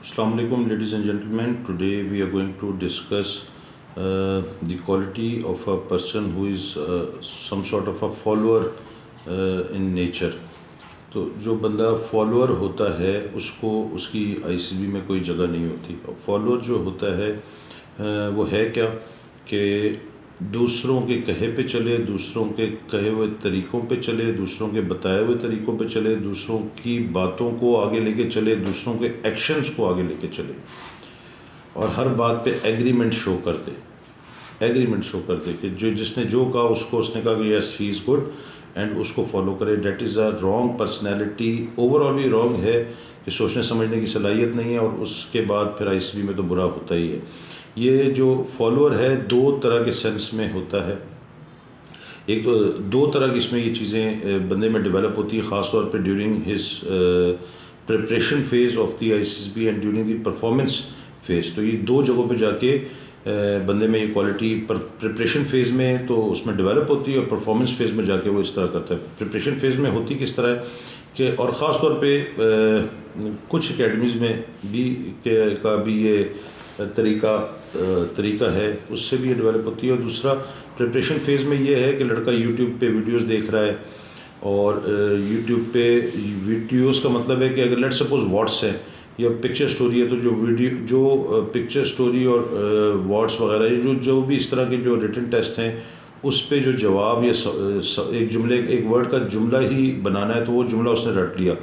Assalamu alaikum, ladies and gentlemen. Today we are going to discuss the quality of a person who is some sort of a follower in nature. तो जो बंदा follower होता है उसको उसकी ICB में कोई जगह नहीं होती। और फॉलोअर जो होता है वो है क्या कि दूसरों के कहे पे चले, दूसरों के कहे हुए तरीक़ों पे चले, दूसरों के बताए हुए तरीक़ों पे चले, दूसरों की बातों को आगे लेके चले, दूसरों के एक्शंस को आगे लेके चले और हर बात पे एग्रीमेंट शो कर दे कि जो जिसने जो कहा उसने कहा कि yes he is good and उसको फॉलो करे। That is a wrong personality. Overall भी रॉन्ग है कि सोचने समझने की सलाहियत नहीं है और उसके बाद फिर आईसीबी में तो बुरा होता ही है। ये जो फॉलोअर है दो तरह के सेंस में होता है। एक तो दो तरह की इसमें ये चीज़ें बंदे में डेवलप होती है, ख़ास तौर पे during his preparation phase of the ICB and during the performance phase. तो ये दो जगहों पे जाके बंदे में ये क्वालिटी प्रिपरेशन फेज़ में तो उसमें डेवलप होती है और परफॉर्मेंस फेज़ में जाके वो इस तरह करता है। प्रिपरेशन फेज़ में होती किस तरह है कि और ख़ास तौर पे कुछ एकेडमीज़ में भी का भी ये तरीका है, उससे भी ये डेवलप होती है। और दूसरा प्रिपरेशन फेज़ में ये है कि लड़का यूट्यूब पे वीडियोस देख रहा है और यूट्यूब पे वीडियोस का मतलब है कि अगर लेट्स सपोज व्हाट्स है या पिक्चर स्टोरी है तो जो पिक्चर स्टोरी और व्हाट्स वगैरह जो भी इस तरह के जो रिटन टेस्ट हैं उस पे जो जवाब या एक वर्ड का जुमला ही बनाना है तो वो जुमला उसने रट लिया।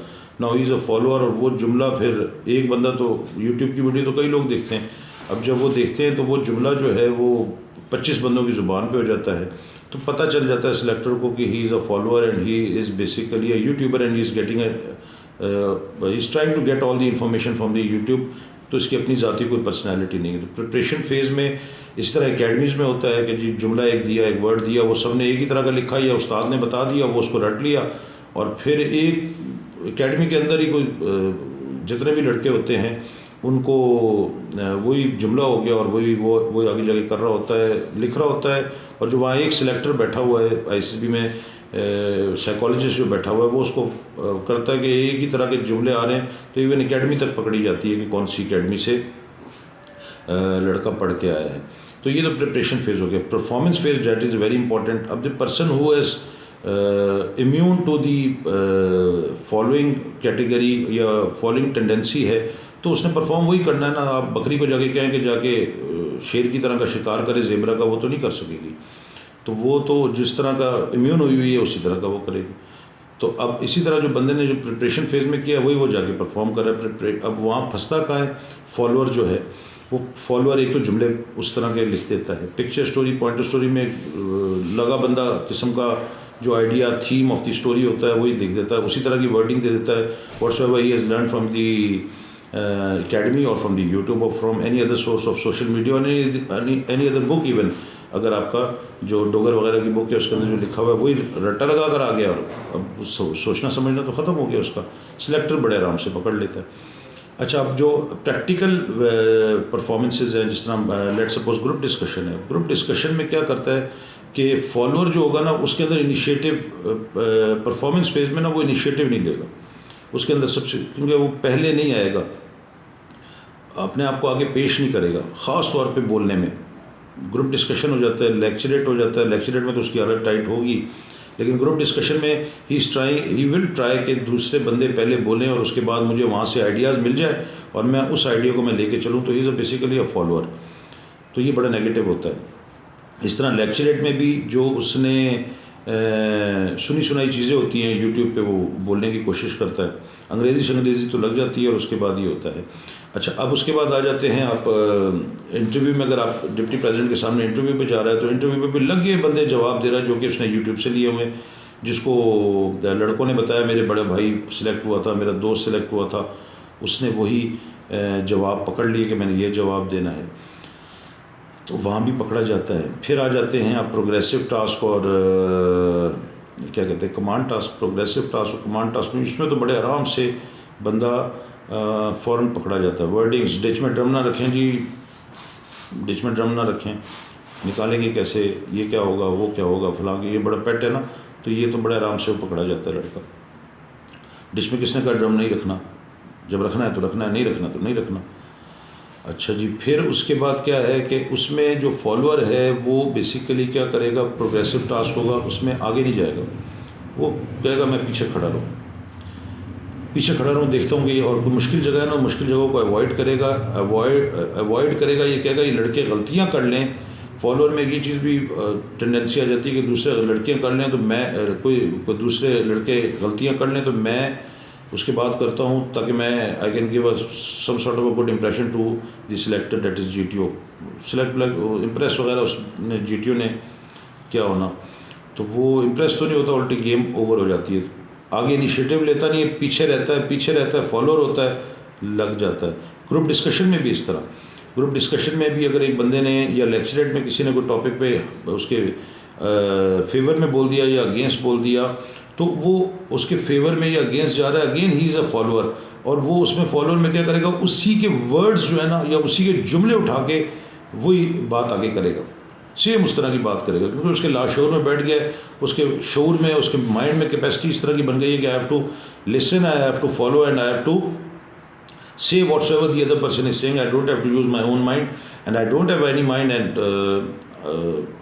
Now he is a follower और वो जुमला फिर एक बंदा तो यूट्यूब की वीडियो तो कई लोग देखते हैं, अब जब वो देखते हैं तो वो जुमला जो है वो 25 बंदों की ज़ुबान पे हो जाता है। तो पता चल जाता है सिलेक्टर को कि he is a follower and he is basically a YouTuber and he is getting he is trying to get all the information from the YouTube. तो इसकी अपनी ज़ाती कोई पर्सनैलिटी नहीं है। तो प्रिपरेशन फेज़ में इस तरह एकेडमीज़ में होता है कि जी जुमला एक दिया, एक वर्ड दिया, वो सब ने एक ही तरह का लिखा या उस्ताद ने बता दिया, वो उसको रट लिया और फिर एक एकेडमी के अंदर ही कोई जितने भी लड़के होते हैं उनको वही जुमला हो गया और वही आगे जाके कर रहा होता है, लिख रहा होता है। और जो वहाँ एक सिलेक्टर बैठा हुआ है आईसीबी में, साइकोलॉजिस्ट जो बैठा हुआ है, वो उसको करता है कि एक ही तरह के जुमले आ रहे हैं तो इवन एकेडमी तक पकड़ी जाती है कि कौन सी एकेडमी से लड़का पढ़ के आया है। तो ये तो प्रिपरेशन फेज़ हो गया। Performance phase that is very important. अब the person who is immune to the following category या फॉलोइंग टेंडेंसी है तो उसने परफॉर्म वही करना है ना। आप बकरी को जाके कहें कि जाके शेर की तरह का शिकार करे ज़ेबरा का, वो तो नहीं कर सकेगी। तो वो तो जिस तरह का इम्यून हुई है उसी तरह का वो करेगी। तो अब इसी तरह जो बंदे ने जो प्रिपरेशन फेज़ में किया वही वो जाके परफॉर्म कर रहा है। अब वहाँ फंसता कहाँ है, फॉलोअर जो है वो फॉलोअर एक तो जुमले उस तरह के लिख देता है। पिक्चर स्टोरी, पॉइंट स्टोरी में लगा बंदा किस्म का जो idea theme of the story होता है वही लिख देता है, उसी तरह की वर्डिंग दे देता है। Whatsoever he has learn from the academy or from the YouTube or from any other source of social media or any other book even। अगर आपका जो डोगर वगैरह की बुक है उसके अंदर जो लिखा हुआ है वही रट्टा लगा कर आ गया और अब सोचना समझना तो ख़त्म हो गया उसका। सिलेक्टर बड़े आराम से पकड़ लेता है। अच्छा, अब जो प्रैक्टिकल परफॉर्मेंसेज हैं, जिस तरह लेट सपोज ग्रुप डिस्कशन है, ग्रुप डिस्कशन में क्या करता है कि फॉलोअर जो होगा ना उसके अंदर इनिशिएटिव, परफॉर्मेंस फेज में ना वो इनिशिएटिव नहीं लेगा उसके अंदर सबसे, क्योंकि वो पहले नहीं आएगा, अपने आप को आगे पेश नहीं करेगा। ख़ास तौर पे बोलने में ग्रुप डिस्कशन हो जाता है, लेक्चरेट हो जाता है। लेक्चरेट में तो उसकी हालत टाइट होगी, लेकिन ग्रुप डिस्कशन में ही विल ट्राई कि दूसरे बंदे पहले बोलें और उसके बाद मुझे वहाँ से आइडियाज़ मिल जाए और मैं उस आइडिया को मैं लेके चलूँ। तो ही इज़ बेसिकली अ फॉलोअर। तो ये बड़ा नेगेटिव होता है। इस तरह लेक्चरेट में भी जो उसने सुनी सुनाई चीज़ें होती हैं यूट्यूब पे वो बोलने की कोशिश करता है, अंग्रेज़ी तो लग जाती है और उसके बाद ही होता है। अच्छा, अब उसके बाद आ जाते हैं आप इंटरव्यू में। अगर आप डिप्टी प्रेसिडेंट के सामने इंटरव्यू पे जा रहा है तो इंटरव्यू पे भी लगे बंदे जवाब दे रहा है जो कि उसने यूट्यूब से लिए हुए हैं, जिसको लड़कों ने बताया मेरे बड़े भाई सिलेक्ट हुआ था, मेरा दोस्त सिलेक्ट हुआ था, उसने वही जवाब पकड़ लिए कि मैंने ये जवाब देना है, तो वहाँ भी पकड़ा जाता है। फिर आ जाते हैं आप प्रोग्रेसिव टास्क और क्या कहते हैं कमांड टास्क। प्रोग्रेसिव टास्क और कमांड टास्क में इसमें तो बड़े आराम से बंदा फ़ौरन पकड़ा जाता है। वर्डिंग्स, डिच में ड्रम ना रखें जी, डिच में ड्रम ना रखें, निकालेंगे कैसे, ये क्या होगा, वो क्या होगा, फलां ये बड़ा पेट है ना, तो ये तो बड़े आराम से वो पकड़ा जाता है लड़का। डिच में किसने कहा ड्रम नहीं रखना, जब रखना है तो रखना है, नहीं रखना तो नहीं रखना। अच्छा जी, फिर उसके बाद क्या है कि उसमें जो फॉलोअर है वो बेसिकली क्या करेगा, प्रोग्रेसिव टास्क होगा, उसमें आगे नहीं जाएगा, वो कहेगा मैं पीछे खड़ा रहूँ, पीछे खड़ा रहूँ, देखता हूँ कि और कोई मुश्किल जगह है ना, मुश्किल जगहों को अवॉइड करेगा, अवॉइड करेगा। ये कहेगा ये लड़के गलतियाँ कर लें। फॉलोअर में ये चीज़ भी टेंडेंसी आ जाती है कि दूसरे लड़कियाँ कर लें तो मैं कोई दूसरे लड़के गलतियाँ कर लें तो मैं उसके बाद करता हूँ, ताकि मैं I can give some sort of a good impression to the selected, that is GTO select, impress वगैरह उसने GTO ने क्या होना, तो वो इम्प्रेस तो नहीं होता, उल्टी गेम ओवर हो जाती है। आगे इनिशिएटिव लेता नहीं है, पीछे रहता है, फॉलोअर होता है, लग जाता है। ग्रुप डिस्कशन में भी इस तरह, ग्रुप डिस्कशन में भी अगर एक बंदे ने या लेक्चरेट में किसी ने कोई टॉपिक पे उसके फेवर में बोल दिया या अगेंस्ट बोल दिया, तो वो उसके फेवर में या अगेंस्ट जा रहा है, again he is a follower, और वो उसमें फॉलोअर में क्या करेगा, उसी के वर्ड्स जो है ना या उसी के जुमले उठा के वही बात आगे करेगा, सेम उस तरह की बात करेगा, क्योंकि उसके लाशूर में बैठ गया, उसके शूर में, उसके माइंड में कैपेसिटी इस तरह की बन गई है कि I have to listen, I have to follow and I have to say whatsoever the other person is saying. I don't have to use my own mind, and I don't have any mind, and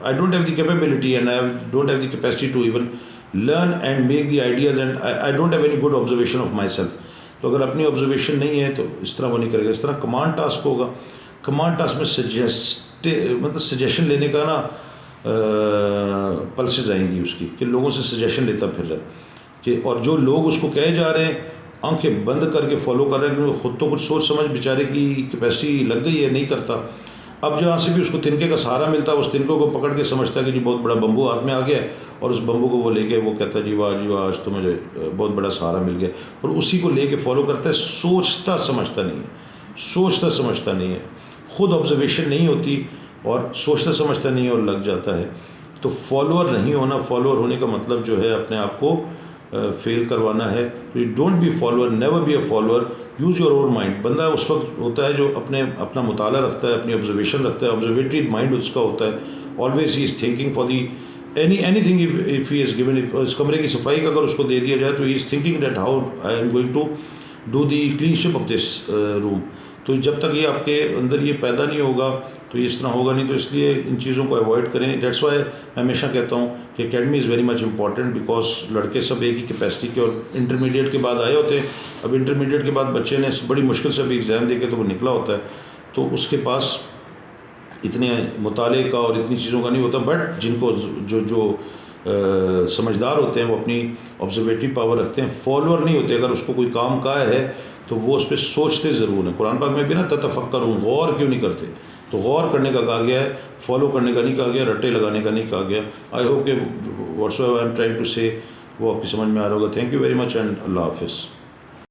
I don't have the capability, and don't have the capacity to even learn and make the ideas, and I don't have any good observation of myself. तो अगर अपनी observation नहीं है तो इस तरह वो नहीं करेगा। इस तरह कमांड टास्क होगा। कमांड टास्क में सजेशन लेने का ना पल्सेस आएंगी उसकी, कि लोगों से सजेशन लेता फिर रहा है कि, और जो लोग उसको कहे जा रहे हैं आंखें बंद करके फॉलो कर रहे हैं, क्योंकि खुद तो कुछ सोच समझ बेचारे की कैपेसिटी लग गई है, नहीं करता। अब जहाँ से भी उसको तिनके का सहारा मिलता है, उस तिनके को पकड़ के समझता है कि जी बहुत बड़ा बम्बू हाथ में आ गया है, और उस बम्बू को वो लेके वो कहता है जी वाह आज तो मुझे बहुत बड़ा सहारा मिल गया, और उसी को लेके फॉलो करता है। सोचता समझता नहीं है, खुद ऑब्जर्वेशन नहीं होती और सोचता समझता नहीं है और लग जाता है। तो फॉलोअर नहीं होना, फॉलोअर होने का मतलब जो है अपने आप को फेल करवाना है। तो you don't be follower, never be a follower, use your own mind. बंदा उस वक्त होता है जो अपना मुताला रखता है, अपनी ऑब्जर्वेशन रखता है, ऑब्जर्वेटरी माइंड उसका होता है। Always he is thinking for the anything if he is given. इस कमरे की सफाई का अगर उसको दे दिया जाए तो ही is thinking that how I am going to do the cleanship of this room. तो जब तक ये आपके अंदर ये पैदा नहीं होगा तो ये इस तरह होगा नहीं। तो इसलिए इन चीज़ों को अवॉइड करें। डेट्स वाई मैं हमेशा कहता हूँ कि academy is very much important, because लड़के सब एक ही कैपेसिटी के और इंटरमीडिएट के बाद आए होते हैं। अब इंटरमीडिएट के बाद बच्चे ने बड़ी मुश्किल से भी एग्ज़ाम दे के तो वो निकला होता है, तो उसके पास इतने मुताले का और इतनी चीज़ों का नहीं होता। बट जिनको जो समझदार होते हैं वो अपनी ऑब्जर्वेटिव पावर रखते हैं, फॉलोअर नहीं होते। अगर उसको कोई काम का है तो वो उस पर सोचते ज़रूर हैं। कुरान पाक में भी ना ततफक्करून, गौर क्यों नहीं करते, तो गौर करने का कहा गया है, फॉलो करने का नहीं कहा गया, रट्टे लगाने का नहीं कहा गया। आई होप कि whatsoever I am trying to say वो आपकी समझ में आ रहा होगा। Thank you very much and अल्लाह हाफिज़।